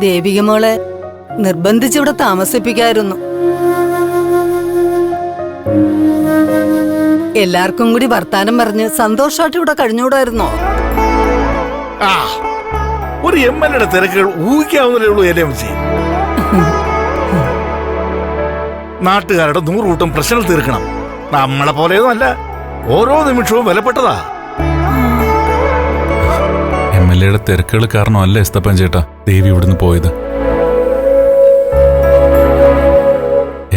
ദേവിക മോളെ നിർബന്ധിച്ചിവിടെ താമസിപ്പിക്കായിരുന്നു. എല്ലാവർക്കും കൂടി വർത്താനം പറഞ്ഞ് സന്തോഷമായിട്ട് ഇവിടെ കഴിഞ്ഞുകൂടായിരുന്നോ? ഒരു എംഎൽഎയുടെ തിരക്കുകൾ ഊഹിക്കാവുന്നതേ ഉള്ളൂ. നാട്ടുകാരുടെ 100 കൂട്ടം പ്രശ്നങ്ങൾ തീർക്കണം. നമ്മളെ പോലെയൊന്നും അല്ല, ഓരോ നിമിഷവും വിലപ്പെട്ടതാ. എംഎൽഎയുടെ തിരക്കുകൾ കാരണമല്ല എസ്തപ്പൻ ചേട്ടാ ദേവി ഇവിടുന്ന് പോയത്.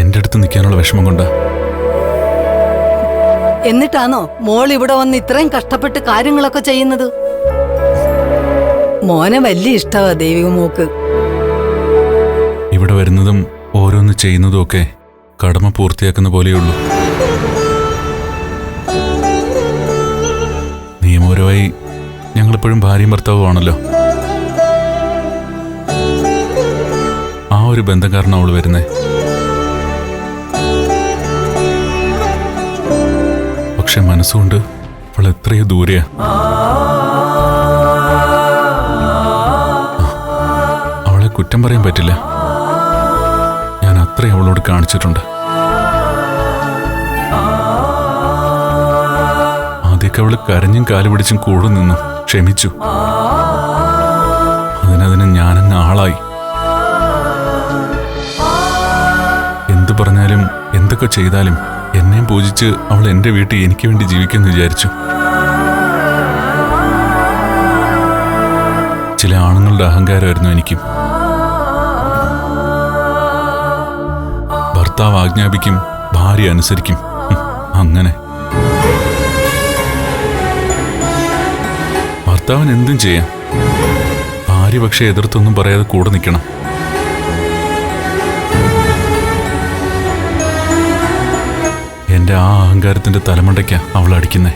എന്റെ അടുത്ത് നിൽക്കാനുള്ള വിഷമം കൊണ്ടാ. എന്നിട്ടാണോ മോൾ ഇവിടെ വന്ന് ഇത്രയും കഷ്ടപ്പെട്ട് കാര്യങ്ങളൊക്കെ ചെയ്യുന്നത്? മോനെ വലിയ ഇഷ്ടമാ ദേവിക മോക്ക്. ഇവിടെ വരുന്നതും ഓരോന്ന് ചെയ്യുന്നതും ഒക്കെ കടമ പൂർത്തിയാക്കുന്ന പോലെയുള്ളൂ. നിയമപരമായി ഞങ്ങളെപ്പോഴും ഭാര്യയും ഭർത്താവുമാണല്ലോ. ആ ഒരു ബന്ധം കാരണം അവള് വരുന്നേ. പക്ഷെ മനസ്സുകൊണ്ട് അവൾ എത്രയോ ദൂരെയാ. അവളെ കുറ്റം പറയാൻ പറ്റില്ല. ഞാൻ അത്രയും അവളോട് കാണിച്ചിട്ടുണ്ട്. ആദ്യമൊക്കെ അവള് കരഞ്ഞും കാലുപിടിച്ചും കൂടെ നിന്നു ക്ഷമിച്ചു. അതിനതിന് ഞാനെന്ന ആളായി. എന്തു പറഞ്ഞാലും എന്തൊക്കെ ചെയ്താലും എന്നെയും പൂജിച്ച് അവൾ എന്റെ വീട്ടിൽ എനിക്ക് വേണ്ടി ജീവിക്കുമെന്ന് വിചാരിച്ചു. ചില ആണുങ്ങളുടെ അഹങ്കാരമായിരുന്നു എനിക്കും. ഭർത്താവ് ആജ്ഞാപിക്കും, ഭാര്യ അനുസരിക്കും. അങ്ങനെ ഭർത്താവിന് എന്തും ചെയ്യാം. ഭാര്യ പക്ഷെ എതിർത്തൊന്നും പറയാതെ കൂടെ നിൽക്കണം. എന്റെ ആ അഹങ്കാരത്തിന്റെ തലമണ്ടയ്ക്കാ അവൾ അടിക്കുന്നേ.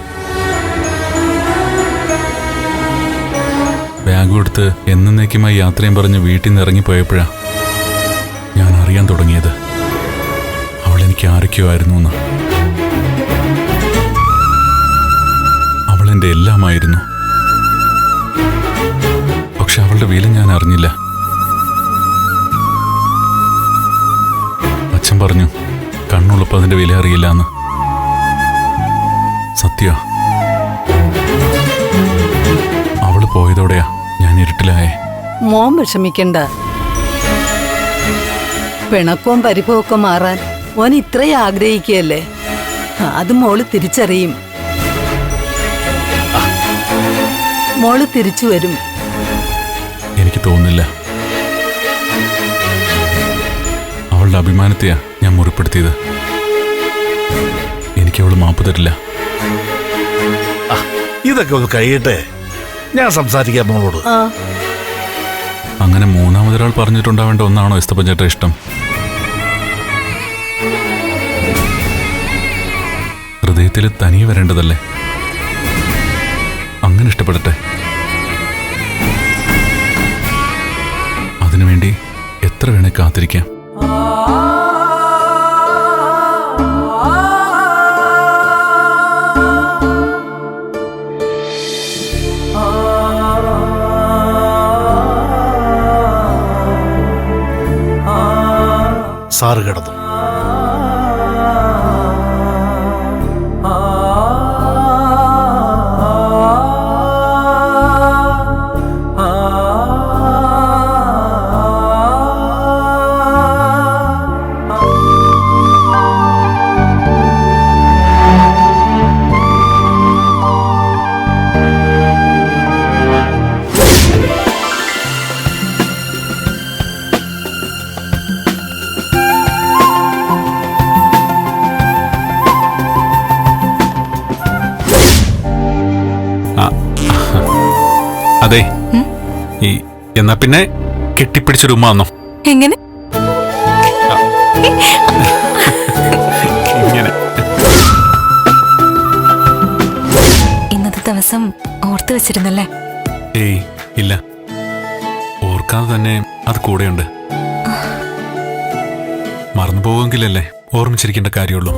ബാഗ് എടുത്ത് എന്നേക്കുമായി യാത്രയും പറഞ്ഞ് വീട്ടിൽ നിന്ന് ഇറങ്ങിപ്പോയപ്പോഴാ ഞാൻ അറിയാൻ തുടങ്ങിയത് അവൾ എനിക്ക് ആരൊക്കെയോ ആയിരുന്നു എന്ന്. അവൾ എന്റെ എല്ലാമായിരുന്നു. പക്ഷെ അവളുടെ വില ഞാൻ അറിഞ്ഞില്ല. അച്ഛൻ പറഞ്ഞു കണ്ണുള്ളപ്പോൾ അതിന്റെ വില അറിയില്ല എന്ന്. സത്യ അവള് പോയതോടെയാ ഞാൻ ഇരുട്ടിലായേ. മോൻ വിഷമിക്കണ്ട. പിണക്കവും പരിഭവമൊക്കെ മാറാൻ മോൻ ഇത്രയും ആഗ്രഹിക്കുകയല്ലേ. അത് മോള് തിരിച്ചറിയും. മോള് തിരിച്ചു വരും. എനിക്ക് തോന്നുന്നില്ല. അവളുടെ അഭിമാനത്തെയാ ഞാൻ മുറിപ്പെടുത്തിയത്. എനിക്ക് അവള് മാപ്പ് തരില്ല. ഇതൊക്കെ ഒന്ന് കഴിയട്ടെ, ഞാൻ സംസാരിക്കാം മോളോട്. അങ്ങനെ മൂന്നാമതൊരാൾ പറഞ്ഞിട്ടുണ്ടാവേണ്ട ഒന്നാണോ എസ്തപ്പൻ ചേട്ടാ ഇഷ്ടം? ഹൃദയത്തിൽ തനിയെ വരേണ്ടതല്ലേ? അങ്ങനെ ഇഷ്ടപ്പെടട്ടെ. അതിനുവേണ്ടി എത്ര വേണേ കാത്തിരിക്കാം. സാറ് കിടന്നു. അതെ, എന്നാ പിന്നെ കെട്ടിപ്പിടിച്ചൊരു ഉമ്മ വന്നോ? എങ്ങനെ? ഇങ്ങനെ. ഇന്നത്തെ ദിവസം ഓർത്തു വെച്ചിരുന്നല്ലേ? ഏയ് ഇല്ല, ഓർക്കാതെ തന്നെ അത് കൂടെയുണ്ട്. മറന്നു പോവെങ്കിലല്ലേ ഓർമ്മിച്ചിരിക്കേണ്ട കാര്യമുള്ളൂ.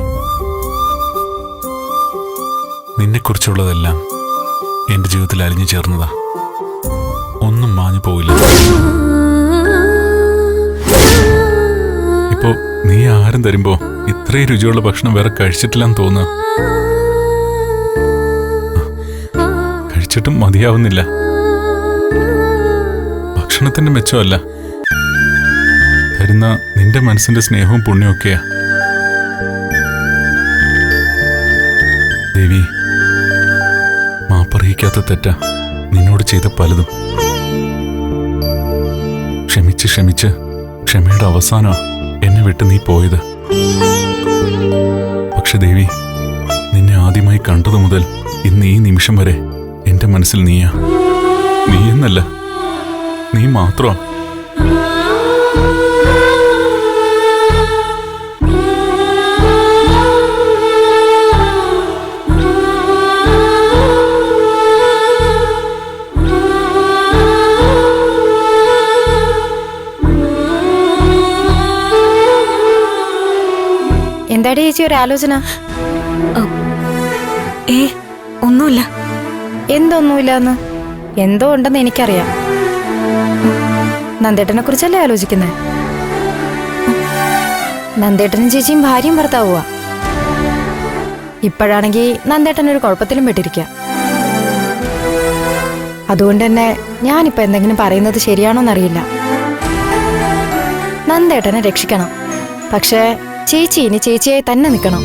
നിന്നെക്കുറിച്ചുള്ളതെല്ലാം എന്റെ ജീവിതത്തിൽ അലിഞ്ഞു ചേർന്നതാ. ഒന്നും മാഞ്ഞു പോവില്ല. ചിലപ്പോ നീ ആരും തരുമ്പോ ഇത്രയും രുചിയുള്ള ഭക്ഷണം വേറെ കഴിച്ചിട്ടില്ലെന്ന് തോന്നുക. കഴിച്ചിട്ടും മതിയാവുന്നില്ല. ഭക്ഷണത്തിന്റെ മെച്ചമല്ല, തരുന്ന നിന്റെ മനസ്സിന്റെ സ്നേഹവും പുണ്യമൊക്കെയാ. ദേവി, മാപ്പറിയിക്കാത്ത തെറ്റാ നിന്നോട് ചെയ്ത പലതും. ക്ഷമിച്ച് ക്ഷമിച്ച് ക്ഷമയുടെ അവസാനമാ എന്നെ വിട്ട് നീ പോയത്. പക്ഷെ ദേവി, നിന്നെ ആദ്യമായി കണ്ടതു മുതൽ ഇന്ന് ഈ നിമിഷം വരെ എന്റെ മനസ്സിൽ നീയാ. നീ എന്നല്ല, നീ മാത്രമാ. എന്താടി ചേച്ചി ഒരു ആലോചന? ഒന്നുമില്ല. എന്തൊന്നുമില്ലാന്ന്? എന്തോ ഉണ്ടെന്ന് എനിക്കറിയാം. നന്ദേട്ടനെ കുറിച്ചല്ലേ ആലോചിക്കുന്നേ? നന്ദേട്ടനും ചേച്ചിയും ഭാര്യയും ഭർത്താവുക. ഇപ്പോഴാണെങ്കിൽ നന്ദേട്ടൻ ഒരു കുഴപ്പത്തിലും പെട്ടിരിക്കുക. അതുകൊണ്ട് തന്നെ ഞാനിപ്പോ എന്തെങ്കിലും പറയുന്നത് ശരിയാണോന്നറിയില്ല. നന്ദേട്ടനെ രക്ഷിക്കണം, പക്ഷേ ചേച്ചി ഇനി ചേച്ചിയായി തന്നെ നിൽക്കണം.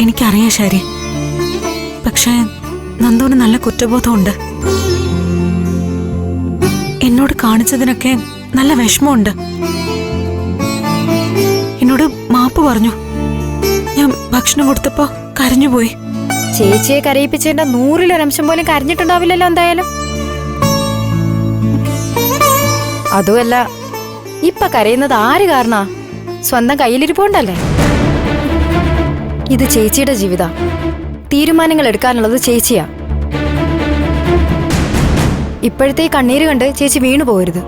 എനിക്കറിയാം ശരി, പക്ഷേ നന്ദുവിന് നല്ല കുറ്റബോധമുണ്ട്. എന്നോട് കാണിച്ചതിനൊക്കെ നല്ല വിഷമമുണ്ട്. എന്നോട് മാപ്പ് പറഞ്ഞു. ഞാൻ ഭക്ഷണം കൊടുത്തപ്പോ കരഞ്ഞുപോയി. ചേച്ചിയെ കരയിപ്പിച്ചതിന്റെ 100-ലൊരംശം പോലും കരഞ്ഞിട്ടുണ്ടാവില്ലല്ലോ എന്തായാലും. അതുമല്ല, ഇപ്പൊ കരയുന്നത് ആര് കാരണാ? സ്വന്തം കയ്യിലിരിപ്പുണ്ടല്ലേ. ഇത് ചേച്ചിയുടെ ജീവിത, തീരുമാനങ്ങൾ എടുക്കാനുള്ളത് ചേച്ചിയാ. ഇപ്പോഴത്തെ കണ്ണീര് കണ്ട് ചേച്ചി വീണു പോകരുത്.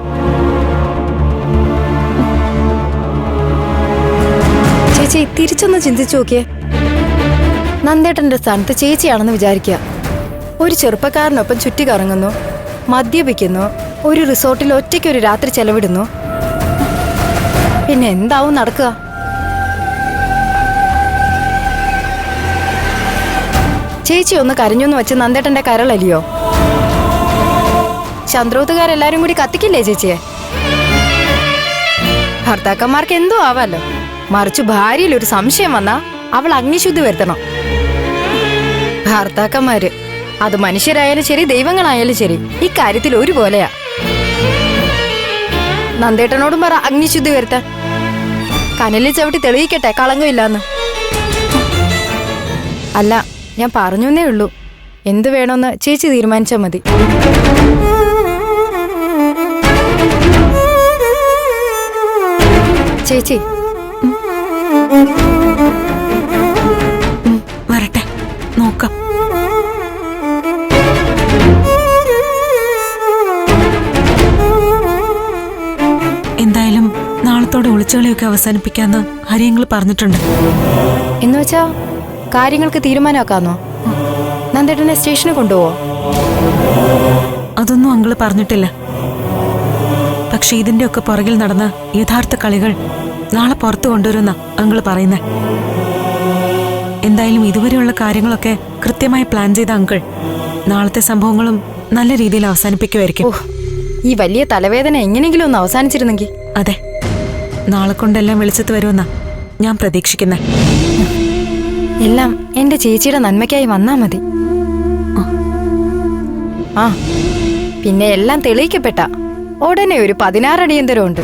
ചേച്ചി തിരിച്ചൊന്ന് ചിന്തിച്ചു നോക്കിയേ. നന്ദേട്ടന്റെ സ്ഥാനത്ത് ചേച്ചിയാണെന്ന് വിചാരിക്കുക. ഒരു ചെറുപ്പക്കാരനൊപ്പം ചുറ്റി കറങ്ങുന്നു, മദ്യപിക്കുന്നു, ഒരു റിസോർട്ടിൽ ഒറ്റയ്ക്കൊരു രാത്രി ചെലവിടുന്നു. പിന്നെ എന്താവും നടക്കുക? ചേച്ചി ഒന്ന് കരഞ്ഞൊന്ന് വെച്ച് നന്ദേട്ടന്റെ കരളലിയോ? ചന്ദ്രോത്തുകാരെല്ലാരും കൂടി കത്തിക്കില്ലേ ചേച്ചിയെ? ഭർത്താക്കന്മാർക്ക് എന്തോ ആവാലോ, മറിച്ച് ഭാര്യയിൽ ഒരു സംശയം വന്നാ അവൾ അഗ്നിശുദ്ധി വരുത്തണം. ഭർത്താക്കന്മാര് അത് മനുഷ്യരായാലും ശരി ദൈവങ്ങളായാലും ശരി ഇക്കാര്യത്തിൽ ഒരുപോലെയാ. നന്ദേട്ടനോടും പറ അഗ്നിശുദ്ധി വരുത്താൻ. കനലിൽ ചവിട്ടി തെളിയിക്കട്ടെ കളങ്കമില്ലാന്ന്. അല്ല, ഞാൻ പറഞ്ഞേ ഉള്ളൂ. എന്ത് വേണമെന്ന് ചേച്ചി തീരുമാനിച്ചാൽ മതി. ചേച്ചി വരട്ടെ, നോക്കാം. എന്തായാലും നാളത്തോടെ ഒളിച്ചുകളിയൊക്കെ അവസാനിപ്പിക്കാന്ന് ഹരിയങ്ങൾ പറഞ്ഞിട്ടുണ്ട്. എന്നുവെച്ചാ കാര്യങ്ങൾക്ക് തീരുമാനമാക്കാന്നോ? നന്ദേട്ടനെ സ്റ്റേഷനിൽ കൊണ്ടുപോവോ? അതൊന്നും അങ്കിള് പറഞ്ഞിട്ടില്ല. പക്ഷെ ഇതിന്റെ ഒക്കെ പുറകിൽ നടന്ന യഥാർത്ഥ കളികൾ നാളെ പുറത്തു കൊണ്ടുവരുന്ന അങ്കിള് പറയുന്നേ. എന്തായാലും ഇതുവരെയുള്ള കാര്യങ്ങളൊക്കെ കൃത്യമായി പ്ലാൻ ചെയ്ത അങ്കിൾ നാളത്തെ സംഭവങ്ങളും നല്ല രീതിയിൽ അവസാനിപ്പിക്കുമായിരിക്കും. ഈ വലിയ തലവേദന എങ്ങനെയെങ്കിലും ഒന്ന് അവസാനിച്ചിരുന്നെങ്കിൽ. അതെ, നാളെ കൊണ്ടെല്ലാം വെളിച്ചത്ത് വരുമെന്നാ ഞാൻ പ്രതീക്ഷിക്കുന്നേ. എല്ലാം എന്റെ ചേച്ചിയുടെ നന്മയ്ക്കായി വന്നാ മതി. ആ പിന്നെ എല്ലാം തെളിയിക്കപ്പെട്ട ഉടനെ ഒരു 16 അടിയന്തരമുണ്ട്.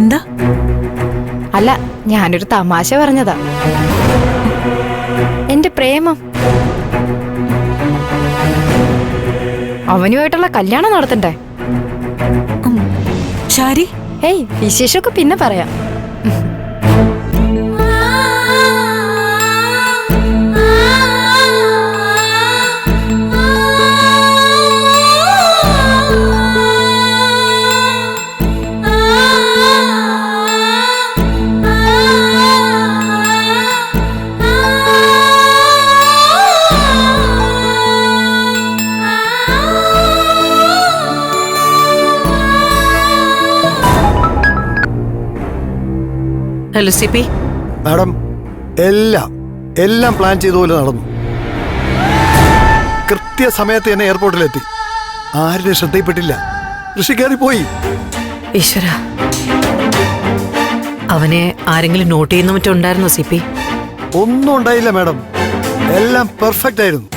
എന്താ? അല്ല, ഞാനൊരു തമാശ പറഞ്ഞതാ. എന്റെ പ്രേമം അവനുമായിട്ടുള്ള കല്യാണം നടത്തണ്ടേ? ശാരി, ഏയ് വിശേഷമൊക്കെ പിന്നെ പറയാം. Hello C P. മാഡം, എല്ലാം പ്ലാൻ ചെയ്ത പോലെ നടന്നു. കൃത്യസമയത്ത് തന്നെ എയർപോർട്ടിലെത്തി. ആരുടെ ശ്രദ്ധയിൽപ്പെട്ടില്ല. ഋഷിക്കാരി പോയി. ഈശ്വര, അവനെ ആരെങ്കിലും നോട്ട് ചെയ്യുന്ന മറ്റുണ്ടായിരുന്നോ സി പി? ഒന്നും ഉണ്ടായില്ല മാഡം, എല്ലാം പെർഫെക്റ്റ് ആയിരുന്നു.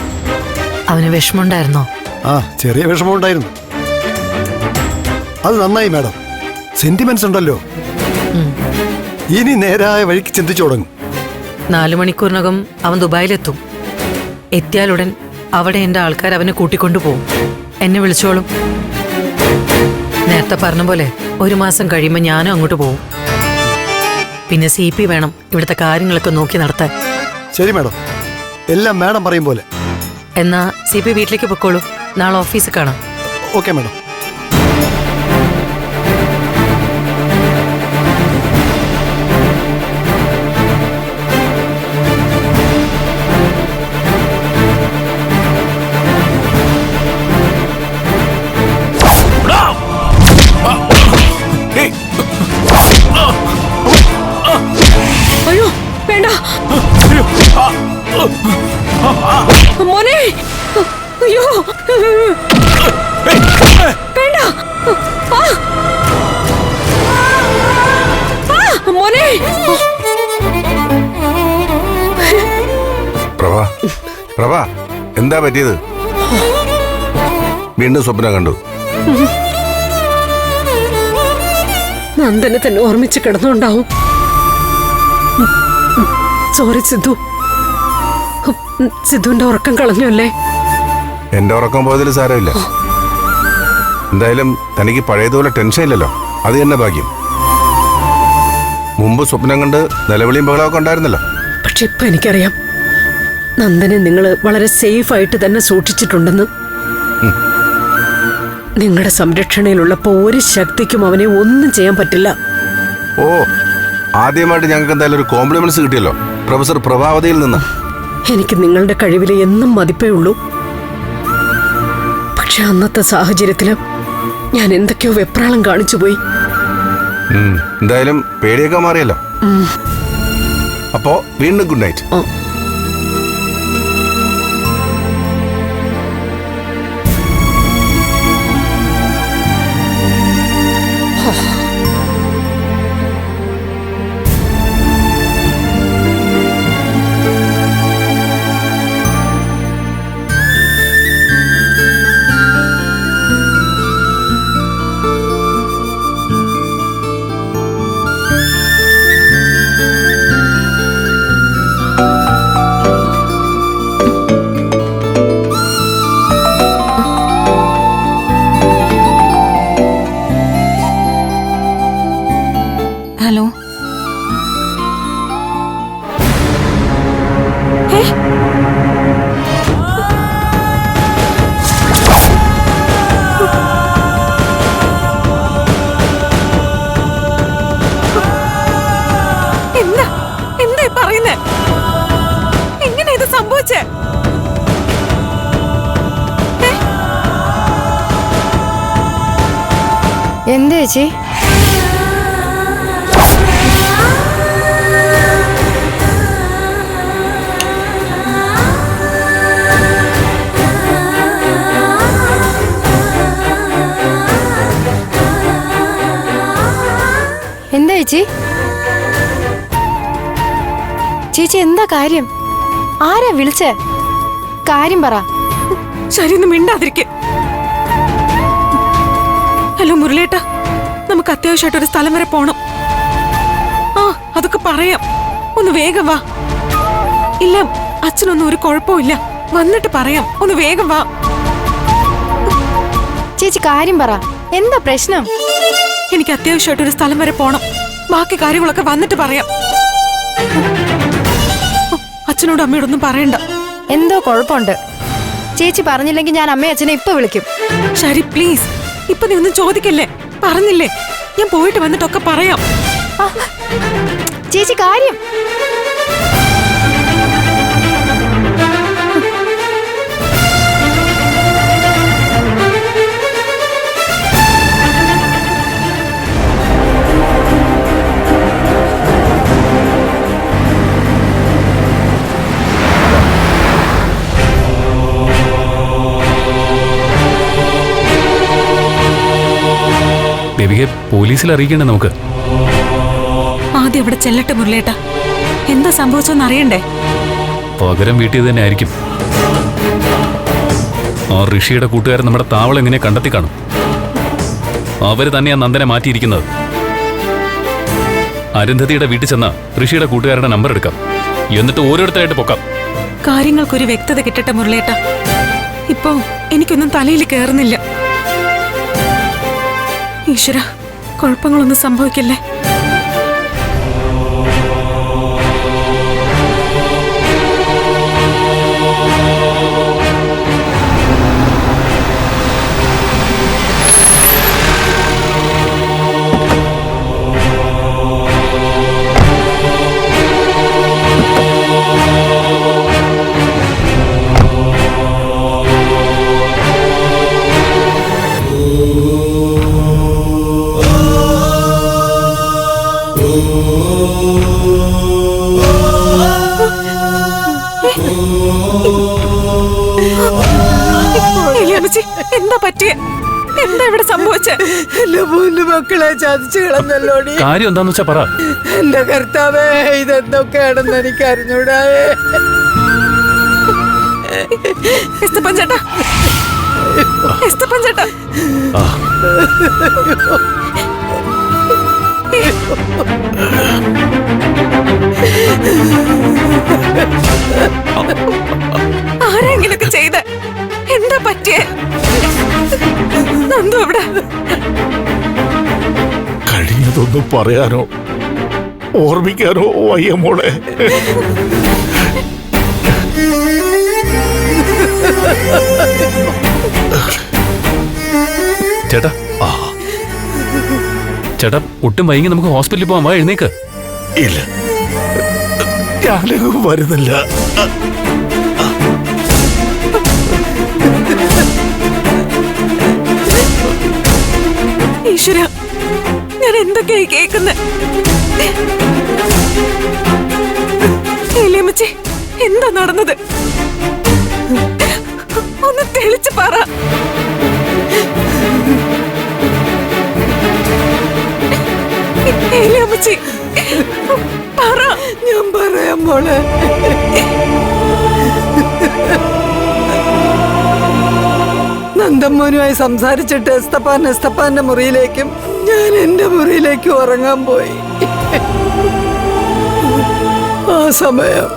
അവന് വിഷമമുണ്ടായിരുന്നോ? ആ, ചെറിയ വിഷമം ഉണ്ടായിരുന്നു. അത് നന്നായി മാഡം. സെന്റിമെന്റ്സ് ഉണ്ടല്ലോ, ഇനി നേരായ വഴിക്ക് ചിന്തിച്ചു തുടങ്ങും. 4 മണിക്കൂറിനകം അവൻ ദുബായിലെത്തും. എത്തിയാലുടൻ അവിടെ എന്റെ ആൾക്കാർ അവനെ കൂട്ടിക്കൊണ്ടു പോകും. എന്നെ വിളിച്ചോളും. നേരത്തെ പറഞ്ഞ പോലെ 1 മാസം കഴിയുമ്പോൾ ഞാനും അങ്ങോട്ട് പോകും. പിന്നെ സി പി വേണം ഇവിടുത്തെ കാര്യങ്ങളൊക്കെ നോക്കി നടത്താൻ. ശരി മാഡം, എല്ലാം മാഡം പറയും പോലെ. എന്നാ സി പി വീട്ടിലേക്ക് പൊക്കോളൂ. നാളെ ഓഫീസിൽ കാണാം. Okay madam. അയ്യോ വേണ്ട മോനെ. അയ്യോ വേണ്ട. മോനെ. പ്രഭ, എന്താ പറ്റിയത്? വീണ്ടും സ്വപ്നം കണ്ടു? നന്ദനെ തന്നെ ഓർമ്മിച്ച് കിടന്നുണ്ടാവും. സോറി സിദ്ധു. സിദ്ധുവിന്റെ ഉറക്കം കളഞ്ഞു അല്ലേ? എന്റെ ഉറക്കം പോയതിൽ സാരമില്ല. എന്തായാലും തനിക്ക് പഴയതുപോലെ ടെൻഷൻ ഇല്ലല്ലോ, അത് തന്നെ ഭാഗ്യം. മുമ്പ് സ്വപ്നം കണ്ട് നിലവിളിയും ബഹളമൊക്കെ ഉണ്ടായിരുന്നല്ലോ. പക്ഷെ ഇപ്പൊ എനിക്കറിയാം നന്ദനെ നിങ്ങൾ വളരെ സേഫ് ആയിട്ട് തന്നെ സൂക്ഷിച്ചിട്ടുണ്ടെന്ന്. നിങ്ങളുടെ സംരക്ഷണയിലുള്ളപ്പോ ഒരു ശക്തിക്കും അവനെ ഒന്നും ചെയ്യാൻ പറ്റില്ല. ഓ, ആദ്യമായിട്ട് ഞങ്ങൾക്ക് എന്തായാലും ഒരു കോംപ്ലിമെന്റ്സ് കിട്ടിയല്ലോ പ്രൊഫസർ പ്രഭാവതിയിൽ നിന്ന്. എനിക്ക് നിങ്ങളുടെ കഴിവിൽ എന്നും മതിപ്പേ ഉള്ളൂ. പക്ഷെ അന്നത്തെ സാഹചര്യത്തില് ഞാൻ എന്തൊക്കെയോ വെപ്രാളം കാണിച്ചു പോയി. എന്തായാലും പേടിയൊക്കെ മാറിയല്ലോ. അപ്പോ വീണ്ടും ഗുഡ് നൈറ്റ്. ഹലോ. എന്താ പറയുന്നേ? എങ്ങനെ ഇത് സംഭവിച്ചേ? എന്താ ചേച്ചി? എന്താ ചേച്ചി? ചേച്ചി എന്താ കാര്യം? ആരാ വിളിച്ചേ? കാര്യം പറ. ശരി, ഒന്ന് മിണ്ടാതിരിക്കെ. ഹലോ മുരളേട്ടാ, നമുക്ക് അത്യാവശ്യമായിട്ട് ഒരു സ്ഥലം വരെ പോണം. ആ, അതൊക്കെ പറയാം. ഒന്ന് വേഗം വാ. ഇല്ല, അച്ഛനൊന്നും ഒരു കുഴപ്പമില്ല. വന്നിട്ട് പറയാം. ഒന്ന് വേഗം വാ. ചേച്ചി കാര്യം പറ. എന്താ പ്രശ്നം? എനിക്ക് അത്യാവശ്യമായിട്ട് ഒരു സ്ഥലം വരെ പോണം. ബാക്കി കാര്യങ്ങളൊക്കെ വന്നിട്ട് പറയാം. അച്ഛനോടും അമ്മയോടൊന്നും പറയണ്ട. എന്തോ കുഴപ്പമുണ്ട്. ചേച്ചി പറഞ്ഞില്ലെങ്കിൽ ഞാൻ അമ്മയും അച്ഛനെ ഇപ്പൊ വിളിക്കും. ശരി, പ്ലീസ്. ഇപ്പൊ നീ ഒന്നും ചോദിക്കല്ലേ. പറഞ്ഞില്ലേ, ഞാൻ പോയിട്ട് വന്നിട്ടൊക്കെ പറയാം. ചേച്ചി കാര്യം. ദേവികയെ പോലീസിൽ അറിയിക്കണ്ടേ നമുക്ക്? ആദ്യം അവിടെ ചെല്ലട്ടെ മുരളിയേട്ടാ. എന്താ സംഭവിച്ചോന്ന് അറിയണ്ടേ? പകരം വീട്ടിൽ തന്നെ ആയിരിക്കും. ആ ഋഷിയുടെ കൂട്ടുകാരൻ നമ്മുടെ താവളം എങ്ങനെ കണ്ടെത്തി കാണും. അവര് തന്നെയാ നന്ദനെ മാറ്റിയിരിക്കുന്നത്. അരുന്ധതിയുടെ വീട്ടിൽ ചെന്ന ഋഷിയുടെ കൂട്ടുകാരുടെ നമ്പർ എടുക്കാം, എന്നിട്ട് ഓരോരുത്തരായിട്ട് പൊക്കാം. കാര്യങ്ങൾക്കൊരു വ്യക്തത കിട്ടട്ടെ മുരളിയേട്ടാ. ഇപ്പോ എനിക്കൊന്നും തലയിൽ കയറുന്നില്ല. ഈശ്വര, കുഴപ്പങ്ങളൊന്നും സംഭവിക്കല്ലേ. എന്താ പറ്റിയ? എന്താ ഇവിടെ സംഭവിച്ചേ? എന്റെ മൂന്ന് മക്കളെ ചതിച്ചു കളഞ്ഞല്ലോടി. കാര്യം എന്താന്ന് വെച്ചാ പറ. എന്റെ കർത്താവേ, ഇതെന്തൊക്കെയാണെന്ന് എനിക്ക് അറിഞ്ഞൂടായേ. എസ്തപ്പൻ ചേട്ടാ, എസ്തപ്പൻ ചേട്ടാ, ആരെങ്കിലൊക്കെ ചെയ്ത് എന്താ പറ്റിയേ? നന്ദു ഇവിടെ. കഴിഞ്ഞതൊന്നും പറയാനോ ഓർമ്മിക്കാനോ വയ്യ മോളെ. ചേട്ടാ, ചേട്ടാ ഒട്ടും വൈകി നമുക്ക് ഹോസ്പിറ്റലിൽ പോവാൻ. വാ, എഴുന്നേക്ക്. ഇല്ല, ഞാനും വരുന്നില്ല. ഈശ്വര, ഞാൻ എന്തൊക്കെയായി കേൾക്കുന്നത്? ഏലിയമ്മച്ചി, എന്താ നടന്നത്? ഒന്ന് തെളിച്ച് പറ. ഏലിയമ്മച്ചി, പറ. ഞാൻ പറയാം മോളെ. നന്ദമ്മോനുമായി സംസാരിച്ചിട്ട് എസ്തപ്പാന്റെ മുറിയിലേക്കും ഞാൻ എന്റെ മുറിയിലേക്കും ഉറങ്ങാൻ പോയി. ആ സമയം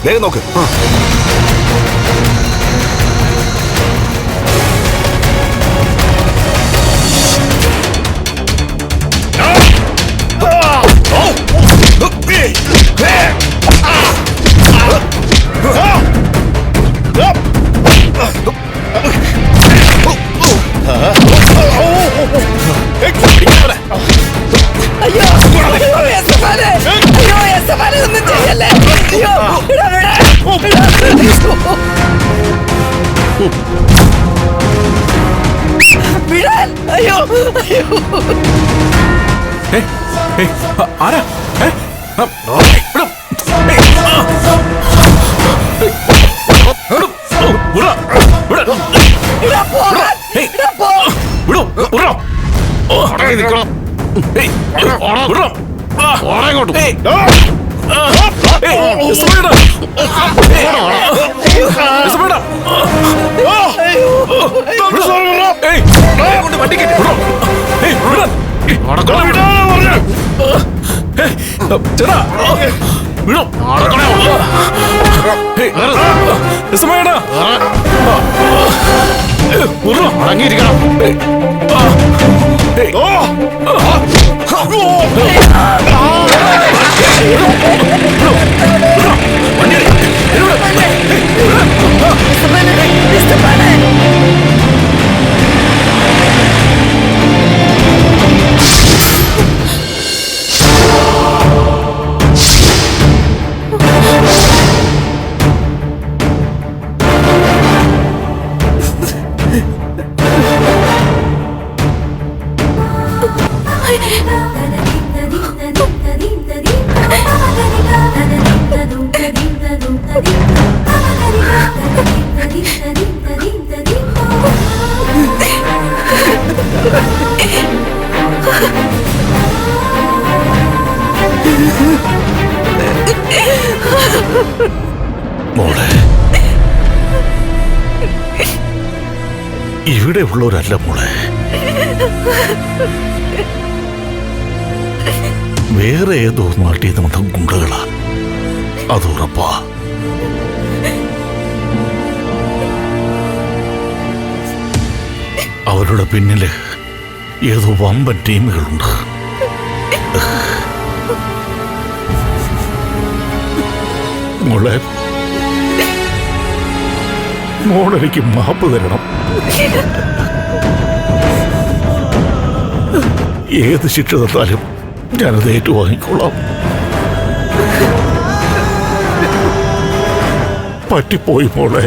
വേഗം നോക്ക്. ആരാ? ഇവിടെ ഉള്ളവരല്ല മോളെ. വേറെ ഏതോ നാട്ടിൽ നിന്ന് വന്ന ഗുണ്ടകളാ, അത് ഉറപ്പാ. അവരുടെ പിന്നില് ഏതോ വമ്പൻ ടീമുകളുണ്ട്. മോളെ, മോളെനിക്ക് മാപ്പ് തരണം. ഏത് ശിക്ഷ തന്നാലും ഞാനത് ഏറ്റുവാങ്ങിക്കൊള്ളാം. പറ്റിപ്പോയി മോളെ.